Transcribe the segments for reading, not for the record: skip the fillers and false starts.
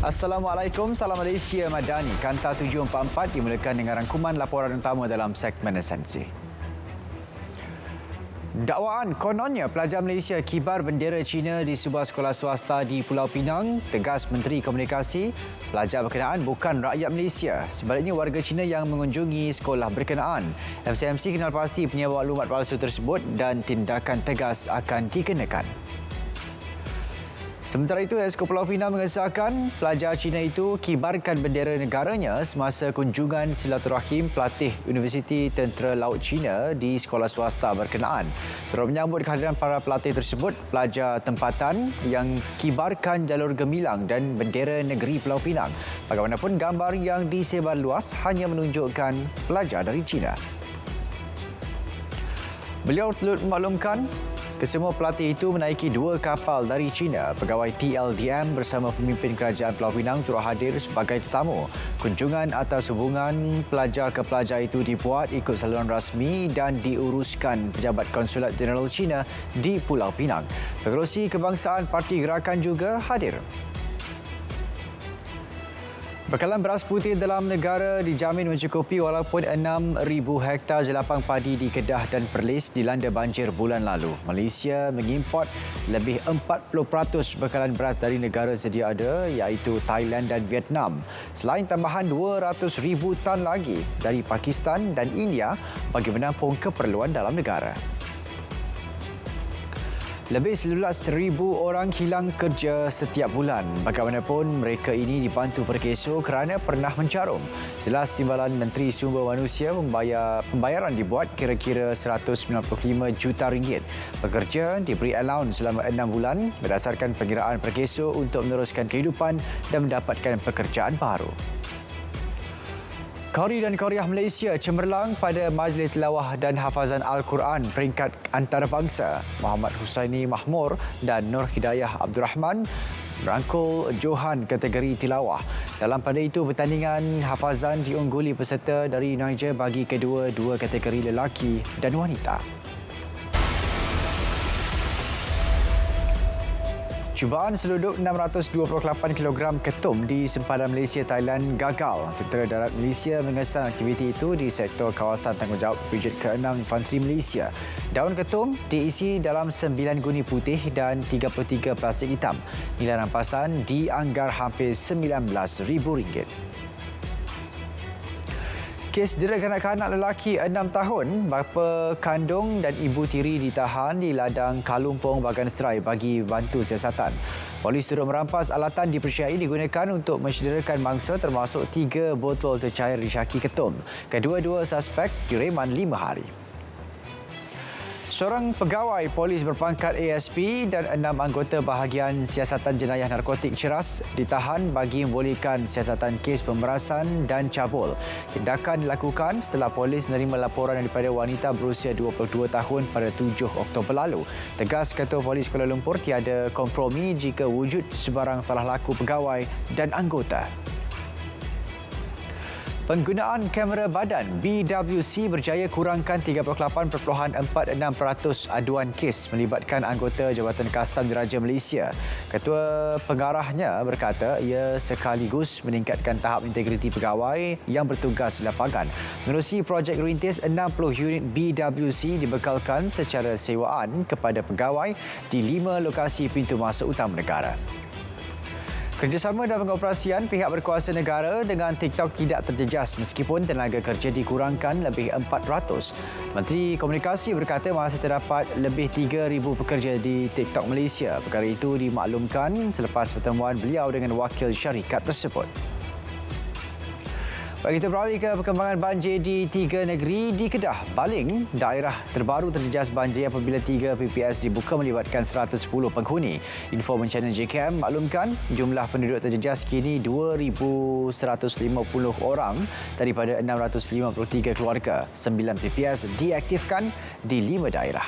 Assalamualaikum, salam Malaysia Madani. Kanta 744 dimulakan dengan rangkuman laporan utama dalam segmen esensi. Dakwaan kononnya pelajar Malaysia kibar bendera Cina di sebuah sekolah swasta di Pulau Pinang, tegas Menteri Komunikasi. Pelajar berkenaan bukan rakyat Malaysia, sebaliknya warga Cina yang mengunjungi sekolah berkenaan. MCMC kenal pasti penyebar maklumat palsu tersebut dan tindakan tegas akan dikenakan. Sementara itu, Esko Pulau Pinang mengesahkan pelajar Cina itu kibarkan bendera negaranya semasa kunjungan silaturahim pelatih Universiti Tentera Laut Cina di sekolah swasta berkenaan. Turut menyambut kehadiran para pelatih tersebut, pelajar tempatan yang kibarkan jalur gemilang dan bendera negeri Pulau Pinang. Bagaimanapun, gambar yang disebar luas hanya menunjukkan pelajar dari Cina. Beliau turut memaklumkan kesemua pelatih itu menaiki 2 kapal dari China. Pegawai TLDM bersama pemimpin kerajaan Pulau Pinang turut hadir sebagai tetamu. Kunjungan atas hubungan pelajar ke pelajar itu dibuat ikut saluran rasmi dan diuruskan Pejabat Konsulat Jeneral China di Pulau Pinang. Pengerusi Kebangsaan Parti Gerakan juga hadir. Bekalan beras putih dalam negara dijamin mencukupi walaupun 6,000 hektar jelapang padi di Kedah dan Perlis dilanda banjir bulan lalu. Malaysia mengimport lebih 40% bekalan beras dari negara sedia ada iaitu Thailand dan Vietnam. Selain tambahan 200,000 tan lagi dari Pakistan dan India bagi menampung keperluan dalam negara. Lebih 11,000 orang hilang kerja setiap bulan. Bagaimanapun, mereka ini dibantu perkeso kerana pernah mencarum. Jelas Timbalan Menteri Sumber Manusia pembayaran dibuat kira-kira 195 juta ringgit. Pekerja diberi allowance selama 6 bulan berdasarkan pengiraan perkeso untuk meneruskan kehidupan dan mendapatkan pekerjaan baru. Qari dan Qariah Malaysia cemerlang pada Majlis Tilawah dan Hafazan Al-Quran peringkat antarabangsa. Muhammad Husaini Mahmur dan Nur Hidayah Abdul Rahman merangkul Johan kategori tilawah. Dalam pada itu, pertandingan hafazan diungguli peserta dari Niger bagi kedua-dua kategori lelaki dan wanita. Cubaan seluduk 628 kg ketum di sempadan Malaysia-Thailand gagal. Tentera Darat Malaysia mengesan aktiviti itu di sektor kawasan tanggungjawab Brigade ke-6 Infanteri Malaysia. Daun ketum diisi dalam 9 guni putih dan 33 plastik hitam. Nilai rampasan dianggar hampir RM19,000. Kes dera kanak-kanak lelaki 6 tahun, bapa kandung dan ibu tiri ditahan di ladang Kalumpong Bagan Serai bagi bantu siasatan. Polis turut merampas alatan dipercayai digunakan untuk mencederakan mangsa termasuk 3 botol tercair disyaki ketum. Kedua-dua suspek direman 5 hari. Seorang pegawai polis berpangkat ASP dan 6 anggota bahagian siasatan jenayah narkotik ceras ditahan bagi membolehkan siasatan kes pemerasan dan cabul. Tindakan dilakukan setelah polis menerima laporan daripada wanita berusia 22 tahun pada 7 Oktober lalu. Tegas Ketua Polis Kuala Lumpur tiada kompromi jika wujud sebarang salah laku pegawai dan anggota. Penggunaan kamera badan BWC berjaya kurangkan 38.46% aduan kes melibatkan anggota Jabatan Kastam Diraja Malaysia. Ketua pengarahnya berkata ia sekaligus meningkatkan tahap integriti pegawai yang bertugas di lapangan. Menerusi projek rintis, 60 unit BWC dibekalkan secara sewaan kepada pegawai di 5 lokasi pintu masuk utama negara. Kerjasama dan pengoperasian pihak berkuasa negara dengan TikTok tidak terjejas meskipun tenaga kerja dikurangkan lebih 400. Menteri Komunikasi berkata masih terdapat lebih 3,000 pekerja di TikTok Malaysia. Perkara itu dimaklumkan selepas pertemuan beliau dengan wakil syarikat tersebut. Baik, kita beralih ke perkembangan banjir di 3 negeri. Di Kedah, Baling, daerah terbaru terjejas banjir apabila 3 PPS dibuka melibatkan 110 penghuni. Info bencana JKM maklumkan jumlah penduduk terjejas kini 2,150 orang daripada 653 keluarga. 9 PPS diaktifkan di 5 daerah.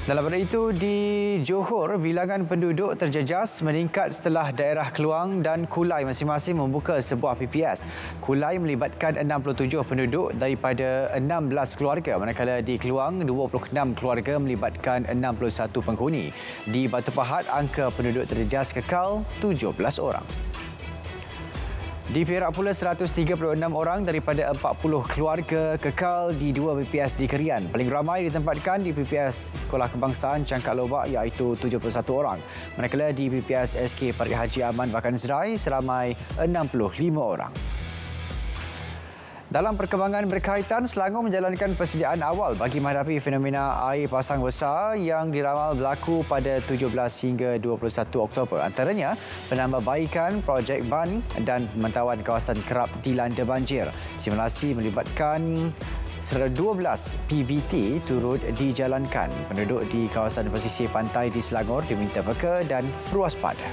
Dalam pada itu, di Johor, bilangan penduduk terjejas meningkat setelah daerah Keluang dan Kulai masing-masing membuka sebuah PPS. Kulai melibatkan 67 penduduk daripada 16 keluarga, manakala di Keluang, 26 keluarga melibatkan 61 penghuni. Di Batu Pahat, angka penduduk terjejas kekal 17 orang. Di Perak pula, 136 orang daripada 40 keluarga kekal di 2 PPS di Kerian. Paling ramai ditempatkan di PPS Sekolah Kebangsaan Cangkak Lobak iaitu 71 orang. Manakala di PPS SK Parit Haji Aman Bakan Serai seramai 65 orang. Dalam perkembangan berkaitan, Selangor menjalankan persediaan awal bagi menghadapi fenomena air pasang besar yang diramal berlaku pada 17 hingga 21 Oktober. Antaranya, penambahbaikan projek ban dan pemantauan kawasan kerap dilanda banjir. Simulasi melibatkan 12 PBT turut dijalankan. Penduduk di kawasan pesisir pantai di Selangor diminta peka dan berwaspada.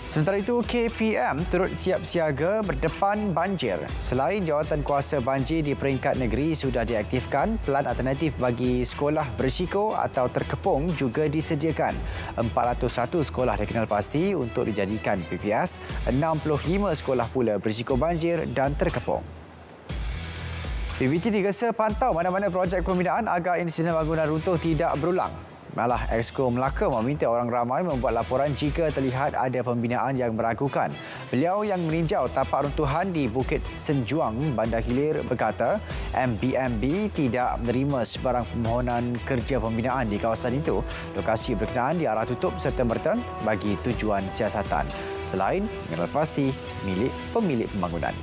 Sementara itu, KPM turut siap siaga berdepan banjir. Selain jawatan kuasa banjir di peringkat negeri sudah diaktifkan, pelan alternatif bagi sekolah berisiko atau terkepung juga disediakan. 401 sekolah dikenal pasti untuk dijadikan PPS, 65 sekolah pula berisiko banjir dan terkepung. PBT digesa pantau mana-mana projek pembinaan agar insiden bangunan runtuh tidak berulang. Malah, Exco Melaka meminta orang ramai membuat laporan jika terlihat ada pembinaan yang meragukan. Beliau yang meninjau tapak runtuhan di Bukit Senjuang, Bandar Hilir berkata MBMB tidak menerima sebarang permohonan kerja pembinaan di kawasan itu. Lokasi berkenaan diarah tutup serta-merta bagi tujuan siasatan. Selain mengenal pasti milik pemilik pembangunan.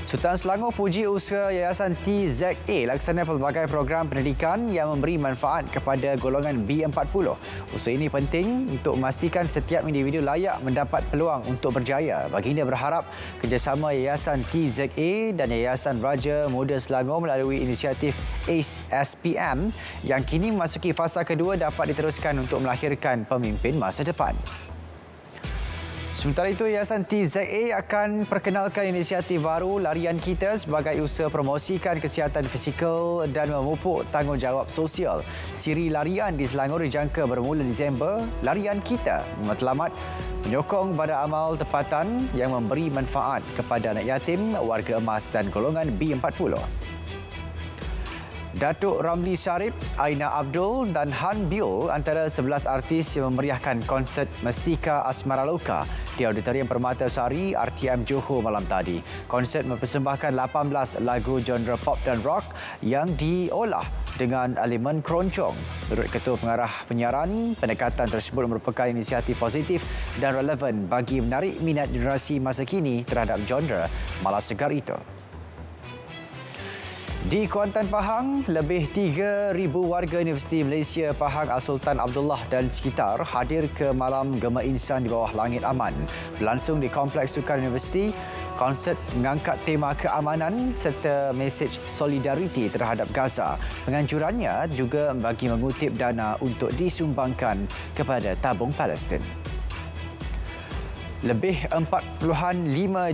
Sultan Selangor puji usaha Yayasan TZA laksana pelbagai program pendidikan yang memberi manfaat kepada golongan B40. Usaha ini penting untuk memastikan setiap individu layak mendapat peluang untuk berjaya. Baginda berharap kerjasama Yayasan TZA dan Yayasan Raja Muda Selangor melalui inisiatif ACE SPM yang kini memasuki fasa kedua dapat diteruskan untuk melahirkan pemimpin masa depan. Sementara itu, Yayasan TZA akan perkenalkan inisiatif baru Larian Kita sebagai usaha promosikan kesihatan fizikal dan memupuk tanggungjawab sosial. Siri larian di Selangor dijangka bermula Disember. Larian Kita matlamat menyokong pada amal tempatan yang memberi manfaat kepada anak yatim, warga emas dan golongan B40. Datuk Ramli Sharif, Aina Abdul dan Han Biol antara 11 artis yang memeriahkan konsert Mestika Asmara Loka di Auditorium Permata Sari RTM Johor malam tadi. Konsert mempersembahkan 18 lagu genre pop dan rock yang diolah dengan elemen keroncong. Menurut Ketua Pengarah Penyiaran, pendekatan tersebut merupakan inisiatif positif dan relevan bagi menarik minat generasi masa kini terhadap genre malas segar itu. Di Kuantan Pahang, lebih 3,000 warga Universiti Malaysia Pahang Al-Sultan Abdullah dan sekitar hadir ke Malam Gema Insan di bawah langit aman. Berlangsung di Kompleks Sukan Universiti, konsert mengangkat tema keamanan serta mesej solidariti terhadap Gaza. Penganjurannya juga bagi mengutip dana untuk disumbangkan kepada tabung Palestin. Lebih 4.5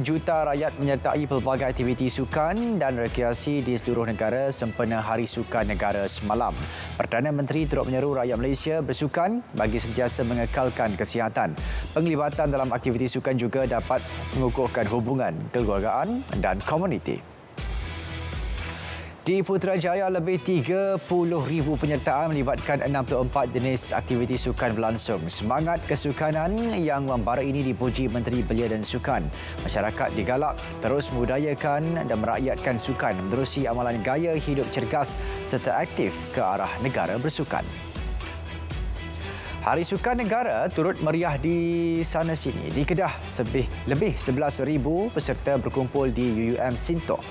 juta rakyat menyertai pelbagai aktiviti sukan dan rekreasi di seluruh negara sempena Hari Sukan Negara semalam. Perdana Menteri turut menyeru rakyat Malaysia bersukan bagi sentiasa mengekalkan kesihatan. Penglibatan dalam aktiviti sukan juga dapat mengukuhkan hubungan kekeluargaan dan komuniti. Di Putrajaya, lebih 30,000 penyertaan melibatkan 64 jenis aktiviti sukan berlangsung. Semangat kesukanan yang membara ini dipuji Menteri Belia dan Sukan. Masyarakat digalak terus membudayakan dan merakyatkan sukan menerusi amalan gaya hidup cergas serta aktif ke arah negara bersukan. Hari Sukan Negara turut meriah di sana sini. Di Kedah, lebih 11,000 peserta berkumpul di UUM Sintok.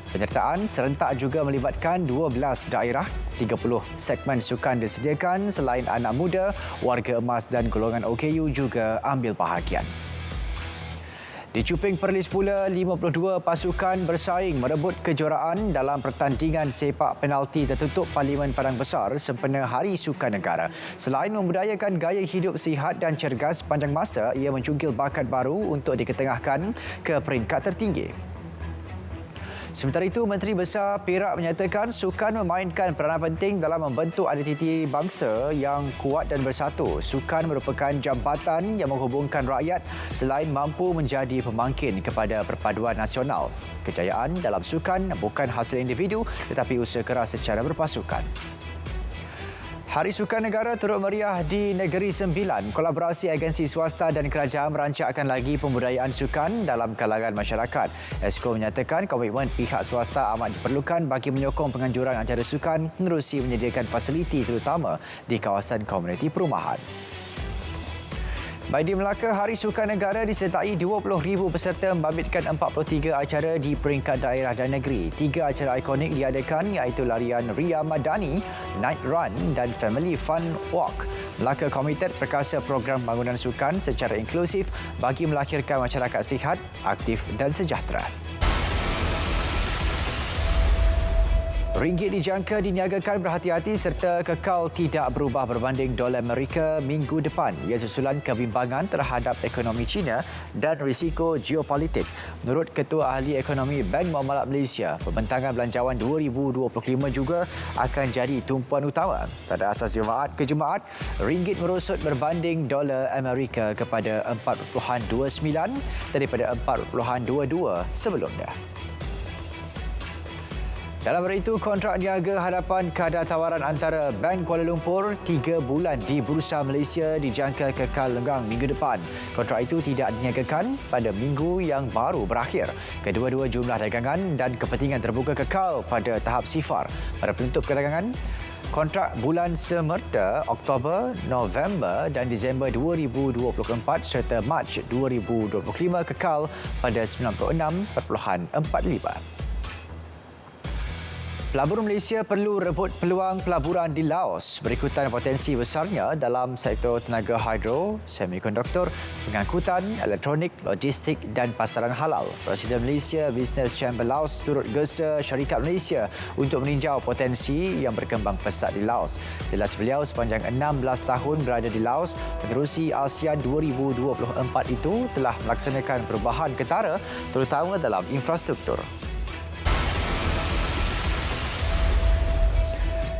Penyertaan serentak juga melibatkan 12 daerah, 30 segmen sukan disediakan selain anak muda, warga emas dan golongan OKU juga ambil bahagian. Di Cuping Perlis pula, 52 pasukan bersaing merebut kejuaraan dalam pertandingan sepak penalti tertutup Parlimen Padang Besar sempena Hari Sukan Negara. Selain membudayakan gaya hidup sihat dan cergas sepanjang masa, ia mencungkil bakat baru untuk diketengahkan ke peringkat tertinggi. Sementara itu, Menteri Besar Perak menyatakan sukan memainkan peranan penting dalam membentuk identiti bangsa yang kuat dan bersatu. Sukan merupakan jambatan yang menghubungkan rakyat selain mampu menjadi pemangkin kepada perpaduan nasional. Kejayaan dalam sukan bukan hasil individu tetapi usaha keras secara berpasukan. Hari Sukan Negara turut meriah di Negeri Sembilan. Kolaborasi agensi swasta dan kerajaan merancangkan lagi pembudayaan sukan dalam kalangan masyarakat. Esko menyatakan komitmen pihak swasta amat diperlukan bagi menyokong penganjuran acara sukan menerusi menyediakan fasiliti terutama di kawasan komuniti perumahan. Baik di Melaka, Hari Sukan Negara disertai 20,000 peserta membabitkan 43 acara di peringkat daerah dan negeri. 3 acara ikonik diadakan iaitu larian Ria Madani, Night Run dan Family Fun Walk. Melaka komited perkasa program bangunan sukan secara inklusif bagi melahirkan masyarakat sihat, aktif dan sejahtera. Ringgit dijangka diniagakan berhati-hati serta kekal tidak berubah berbanding dolar Amerika minggu depan. Ia susulan kebimbangan terhadap ekonomi China dan risiko geopolitik. Menurut Ketua Ahli Ekonomi Bank Muamalat Malaysia, pembentangan belanjawan 2025 juga akan jadi tumpuan utama. Pada asas jemaat ke jemaat, ringgit merosot berbanding dolar Amerika kepada 4.29 daripada 4.22 sebelumnya. Dalam hari itu, kontrak niaga hadapan kadar tawaran antara Bank Kuala Lumpur 3 bulan di Bursa Malaysia dijangka kekal lenggang minggu depan. Kontrak itu tidak diniagakan pada minggu yang baru berakhir. Kedua-dua jumlah dagangan dan kepentingan terbuka kekal pada tahap sifar. Pada penutup perdagangan, kontrak bulan semerta Oktober, November dan Disember 2024 serta Mac 2025 kekal pada 96.45. Pelabur Malaysia perlu rebut peluang pelaburan di Laos berikutan potensi besarnya dalam sektor tenaga hidro, semikonduktor, pengangkutan, elektronik, logistik dan pasaran halal. Presiden Malaysia Business Chamber Laos turut gesa syarikat Malaysia untuk meninjau potensi yang berkembang pesat di Laos. Jelas beliau sepanjang 16 tahun berada di Laos, menerusi ASEAN 2024 itu telah melaksanakan perubahan ketara terutama dalam infrastruktur.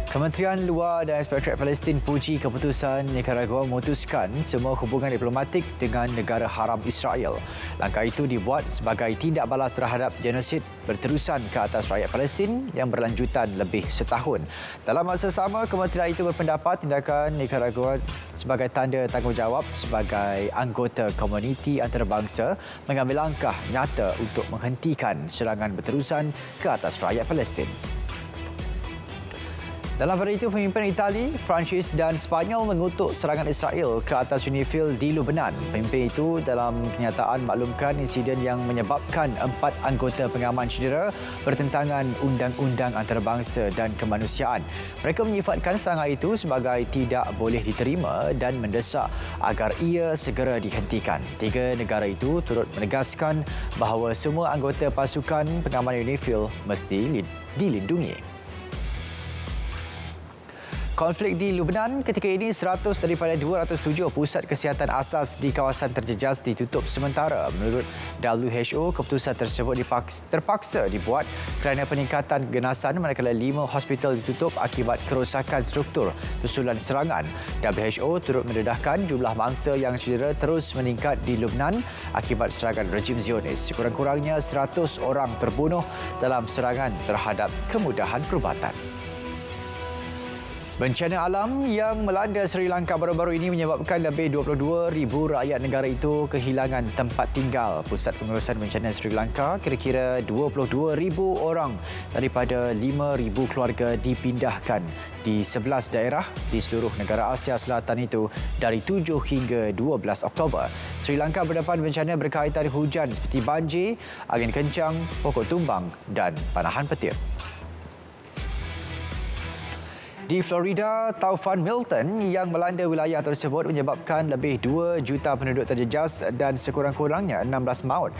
Kementerian Luar dan Inspektorat Palestin puji keputusan Nicaragua memutuskan semua hubungan diplomatik dengan negara haram Israel. Langkah itu dibuat sebagai tindak balas terhadap genosid berterusan ke atas rakyat Palestin yang berlanjutan lebih setahun. Dalam masa sama, kementerian itu berpendapat tindakan Nicaragua sebagai tanda tanggungjawab sebagai anggota komuniti antarabangsa mengambil langkah nyata untuk menghentikan serangan berterusan ke atas rakyat Palestin. Dalam hari itu, pemimpin Itali, Perancis dan Sepanyol mengutuk serangan Israel ke atas UNIFIL di Lubnan. Pemimpin itu dalam kenyataan maklumkan insiden yang menyebabkan 4 anggota pengaman cedera bertentangan undang-undang antarabangsa dan kemanusiaan. Mereka menyifatkan serangan itu sebagai tidak boleh diterima dan mendesak agar ia segera dihentikan. 3 negara itu turut menegaskan bahawa semua anggota pasukan pengaman UNIFIL mesti dilindungi. Konflik di Lubnan ketika ini 100 daripada 207 pusat kesihatan asas di kawasan terjejas ditutup sementara. Menurut WHO, keputusan tersebut terpaksa dibuat kerana peningkatan keganasan manakala 5 hospital ditutup akibat kerosakan struktur susulan serangan. WHO turut mendedahkan jumlah mangsa yang cedera terus meningkat di Lubnan akibat serangan rejim Zionis. Sekurang-kurangnya 100 orang terbunuh dalam serangan terhadap kemudahan perubatan. Bencana alam yang melanda Sri Lanka baru-baru ini menyebabkan lebih 22,000 rakyat negara itu kehilangan tempat tinggal. Pusat Pengurusan Bencana Sri Lanka kira-kira 22,000 orang daripada 5,000 keluarga dipindahkan di 11 daerah di seluruh negara Asia Selatan itu dari 7 hingga 12 Oktober. Sri Lanka berdepan bencana berkaitan hujan seperti banjir, angin kencang, pokok tumbang dan panahan petir. Di Florida, taufan Milton yang melanda wilayah tersebut menyebabkan lebih 2 juta penduduk terjejas dan sekurang-kurangnya 16 maut.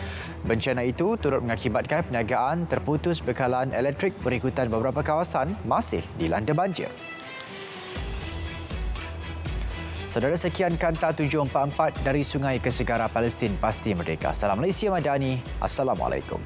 Bencana itu turut mengakibatkan perniagaan terputus bekalan elektrik berikutan beberapa kawasan masih dilanda banjir. Saudara, sekian Kanta 744 dari Sungai ke Segara Palestin Pasti Merdeka. Salam Malaysia Madani. Assalamualaikum.